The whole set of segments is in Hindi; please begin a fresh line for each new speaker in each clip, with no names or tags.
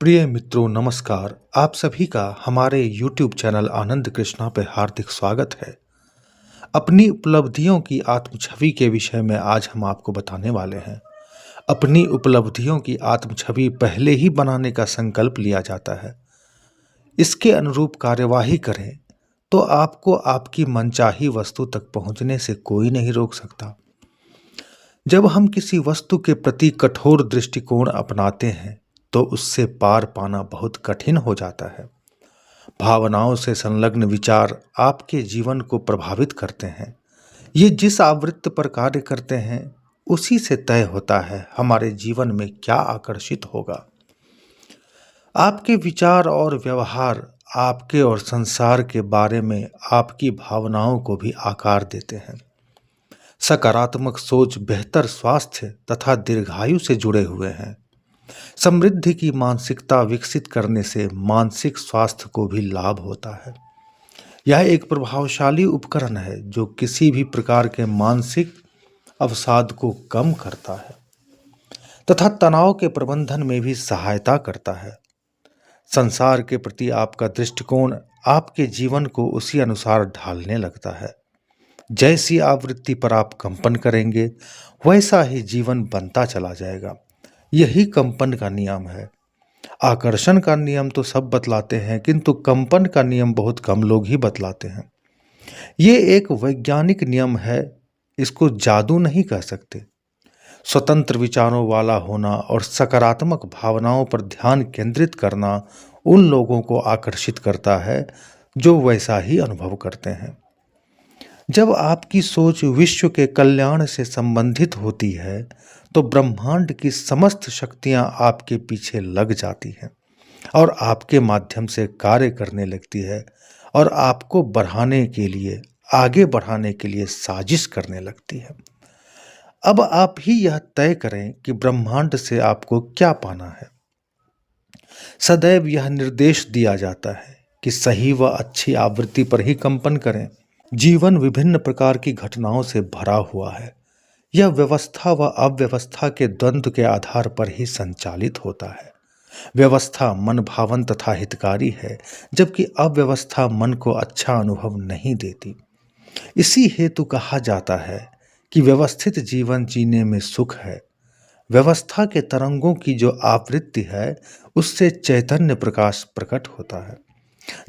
प्रिय मित्रों नमस्कार। आप सभी का हमारे YouTube चैनल आनंद कृष्णा पे हार्दिक स्वागत है। अपनी उपलब्धियों की आत्मछवि के विषय में आज हम आपको बताने वाले हैं। अपनी उपलब्धियों की आत्मछवि पहले ही बनाने का संकल्प लिया जाता है। इसके अनुरूप कार्यवाही करें तो आपको आपकी मनचाही वस्तु तक पहुंचने से कोई नहीं रोक सकता। जब हम किसी वस्तु के प्रति कठोर दृष्टिकोण अपनाते हैं तो उससे पार पाना बहुत कठिन हो जाता है। भावनाओं से संलग्न विचार आपके जीवन को प्रभावित करते हैं। ये जिस आवृत्ति पर कार्य करते हैं उसी से तय होता है हमारे जीवन में क्या आकर्षित होगा। आपके विचार और व्यवहार आपके और संसार के बारे में आपकी भावनाओं को भी आकार देते हैं। सकारात्मक सोच बेहतर स्वास्थ्य तथा दीर्घायु से जुड़े हुए हैं। समृद्धि की मानसिकता विकसित करने से मानसिक स्वास्थ्य को भी लाभ होता है। यह एक प्रभावशाली उपकरण है जो किसी भी प्रकार के मानसिक अवसाद को कम करता है तथा तनाव के प्रबंधन में भी सहायता करता है। संसार के प्रति आपका दृष्टिकोण आपके जीवन को उसी अनुसार ढालने लगता है। जैसी आवृत्ति पर आप कंपन करेंगे वैसा ही जीवन बनता चला जाएगा। यही कंपन का नियम है। आकर्षण का नियम तो सब बतलाते हैं किंतु कंपन का नियम बहुत कम लोग ही बतलाते हैं। ये एक वैज्ञानिक नियम है, इसको जादू नहीं कह सकते। स्वतंत्र विचारों वाला होना और सकारात्मक भावनाओं पर ध्यान केंद्रित करना उन लोगों को आकर्षित करता है जो वैसा ही अनुभव करते हैं। जब आपकी सोच विश्व के कल्याण से संबंधित होती है तो ब्रह्मांड की समस्त शक्तियां आपके पीछे लग जाती हैं और आपके माध्यम से कार्य करने लगती है और आपको आगे बढ़ाने के लिए साजिश करने लगती है। अब आप ही यह तय करें कि ब्रह्मांड से आपको क्या पाना है। सदैव यह निर्देश दिया जाता है कि सही व अच्छी आवृत्ति पर ही कंपन करें। जीवन विभिन्न प्रकार की घटनाओं से भरा हुआ है। यह व्यवस्था व अव्यवस्था के द्वंद्व के आधार पर ही संचालित होता है। व्यवस्था मन भावन तथा हितकारी है, जबकि अव्यवस्था मन को अच्छा अनुभव नहीं देती। इसी हेतु कहा जाता है कि व्यवस्थित जीवन जीने में सुख है। व्यवस्था के तरंगों की जो आवृत्ति है उससे चैतन्य प्रकाश प्रकट होता है,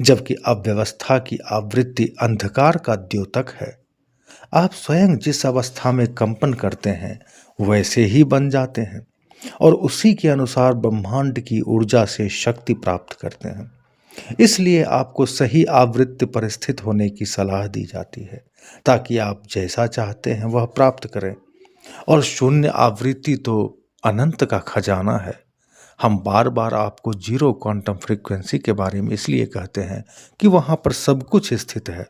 जबकि अव्यवस्था की आवृत्ति अंधकार का द्योतक है। आप स्वयं जिस अवस्था में कंपन करते हैं वैसे ही बन जाते हैं और उसी के अनुसार ब्रह्मांड की ऊर्जा से शक्ति प्राप्त करते हैं। इसलिए आपको सही आवृत्ति पर स्थित होने की सलाह दी जाती है ताकि आप जैसा चाहते हैं वह प्राप्त करें। और शून्य आवृत्ति तो अनंत का खजाना है। हम बार बार आपको जीरो क्वांटम फ्रीक्वेंसी के बारे में इसलिए कहते हैं कि वहाँ पर सब कुछ स्थित है।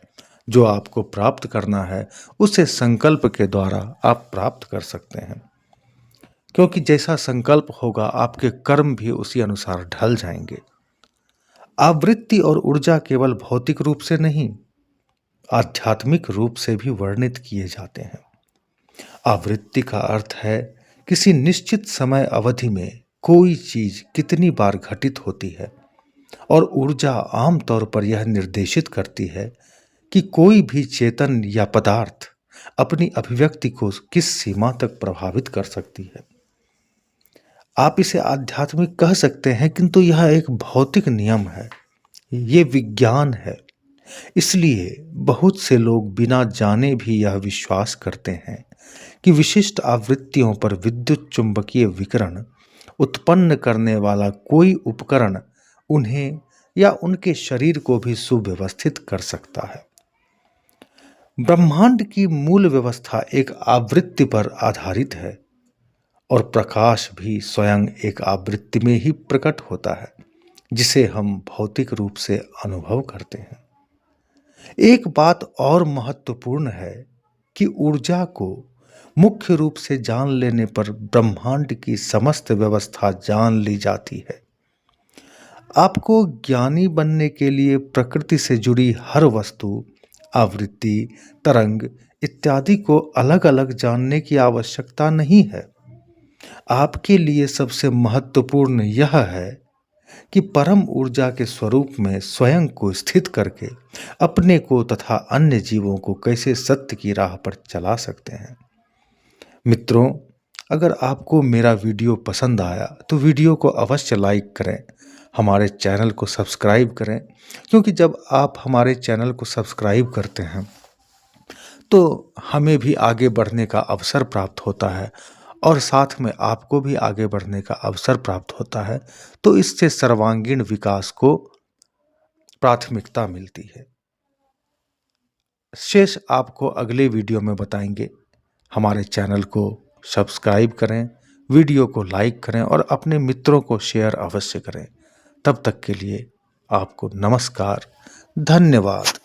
जो आपको प्राप्त करना है उसे संकल्प के द्वारा आप प्राप्त कर सकते हैं, क्योंकि जैसा संकल्प होगा आपके कर्म भी उसी अनुसार ढल जाएंगे। आवृत्ति और ऊर्जा केवल भौतिक रूप से नहीं, आध्यात्मिक रूप से भी वर्णित किए जाते हैं। आवृत्ति का अर्थ है किसी निश्चित समय अवधि में कोई चीज कितनी बार घटित होती है, और ऊर्जा आमतौर पर यह निर्देशित करती है कि कोई भी चेतन या पदार्थ अपनी अभिव्यक्ति को किस सीमा तक प्रभावित कर सकती है। आप इसे आध्यात्मिक कह सकते हैं किंतु यह एक भौतिक नियम है, ये विज्ञान है। इसलिए बहुत से लोग बिना जाने भी यह विश्वास करते हैं कि विशिष्ट आवृत्तियों पर विद्युत चुंबकीय विकिरण उत्पन्न करने वाला कोई उपकरण उन्हें या उनके शरीर को भी सुव्यवस्थित कर सकता है। ब्रह्मांड की मूल व्यवस्था एक आवृत्ति पर आधारित है और प्रकाश भी स्वयं एक आवृत्ति में ही प्रकट होता है जिसे हम भौतिक रूप से अनुभव करते हैं। एक बात और महत्वपूर्ण है कि ऊर्जा को मुख्य रूप से जान लेने पर ब्रह्मांड की समस्त व्यवस्था जान ली जाती है। आपको ज्ञानी बनने के लिए प्रकृति से जुड़ी हर वस्तु, आवृत्ति, तरंग इत्यादि को अलग अलग जानने की आवश्यकता नहीं है। आपके लिए सबसे महत्वपूर्ण यह है कि परम ऊर्जा के स्वरूप में स्वयं को स्थित करके अपने को तथा अन्य जीवों को कैसे सत्य की राह पर चला सकते हैं। मित्रों, अगर आपको मेरा वीडियो पसंद आया तो वीडियो को अवश्य लाइक करें, हमारे चैनल को सब्सक्राइब करें, क्योंकि जब आप हमारे चैनल को सब्सक्राइब करते हैं तो हमें भी आगे बढ़ने का अवसर प्राप्त होता है और साथ में आपको भी आगे बढ़ने का अवसर प्राप्त होता है। तो इससे सर्वांगीण विकास को प्राथमिकता मिलती है। शेष आपको अगले वीडियो में बताएंगे। हमारे चैनल को सब्सक्राइब करें, वीडियो को लाइक करें और अपने मित्रों को शेयर अवश्य करें। तब तक के लिए आपको नमस्कार, धन्यवाद।